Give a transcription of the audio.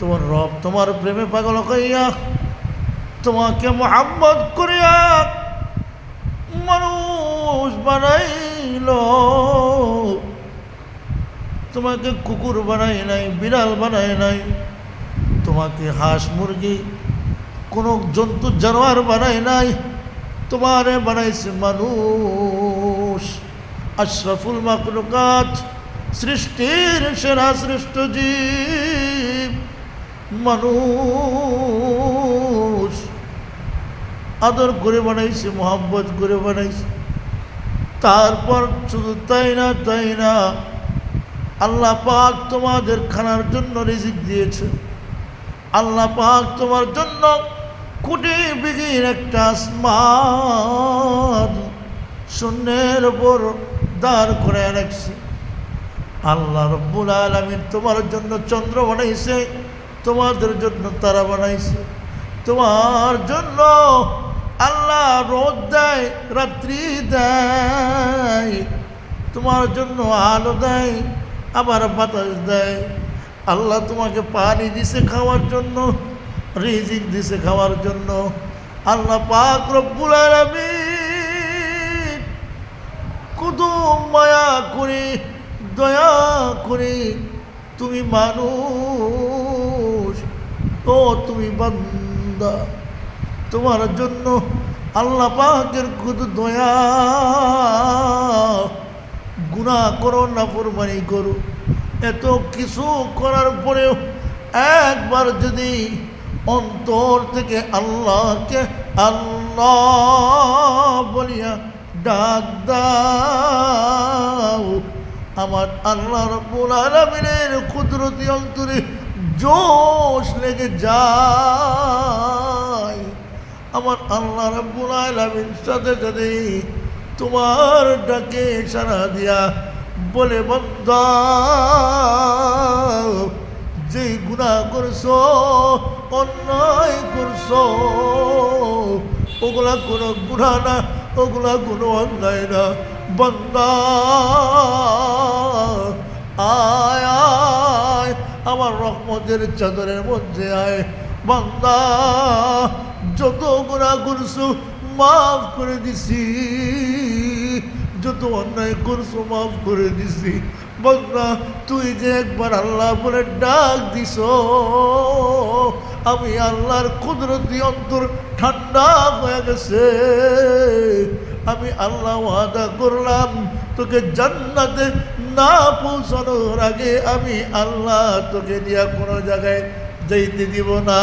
তোমার রব তোমার প্রেমে পাগল হইয়া তোমাকে মোহাম্মদ করিয়া মানুষ বানাইল। তোমাকে কুকুর বানাই নাই, বিড়াল বানাই নাই, তোমাকে হাঁস মুরগি কোনো জন্তু জানোয়ার বানাই নাই, তোমারে বানাইছে মানুষ। আশরাফুল মাখলুকাত, সৃষ্টির সেরা শ্রেষ্ঠ জীব মানুষ। আদর করে বানাইছে, মোহাব্বত করে বানাইছে। তারপর শুধু তাই না, আল্লাহ পাক তোমাদের খানার জন্য রিজিক দিয়েছে। আল্লাহ পাক তোমার জন্য কোটি বিঘির একটা আসমান শূন্যের উপর দাঁড় করে রাখছে। আল্লাহ রব্বুল আলামিন তোমার জন্য চন্দ্র বানাইছে, তোমাদের জন্য তারা বানাইছে। তোমার জন্য আল্লাহ রোদ দেয়, রাত্রি দেয়, তোমার জন্য আলো দেয়, আবার বাতাস দেয়। আল্লাহ তোমাকে পানি দিছে খাওয়ার জন্য, রিজিক দিছে খাওয়ার জন্য। আল্লাহ পাক রব্বুল আলামিন কত মায়া করে, দয়া করে, তুমি মানুষ ও তুমি বান্দা, তোমার জন্য আল্লাহ পাকের কত দয়া। গুনাহ করো, নাফরমানি করো, এত কিছু করার পরেও একবার যদি অন্তর থেকে আল্লাহকে আল্লাহ বলিয়া ডাক দাও, আমার আল্লাহ রাব্বুল আলামিনের কুদরতি অন্তরে জোশ লেগে যায়। আমার আল্লাহ রাব্বুল আলামিন সাথে সাথে তোমার ডাকে সাড়া দিয়া বলে, বান্দা যেই গুনাহ করছো, অন্যায় করছো, ওগুলা কোনো গুনাহ না, ওগুলা কোনো অন্যায় না। বান্দা আয় আয় আমার রহমতের চাদরের মধ্যে আয়। বান্দা যত গুনাহ করছো মাফ করে দিছি, যত অন্যায় করছো মাফ করে দিছি। বান্দা তুই যে একবার আল্লাহ বলে ডাক দিছ, আমি আল্লাহর কুদরতি অন্তর ঠান্ডা হয়ে গেছে। আমি আল্লাহ ওয়াদা করলাম তোকে জান্নাতে না পৌঁছানোর আগে আমি আল্লাহ তোকে দিয়া কোনো জায়গায় যাইতে দিব না।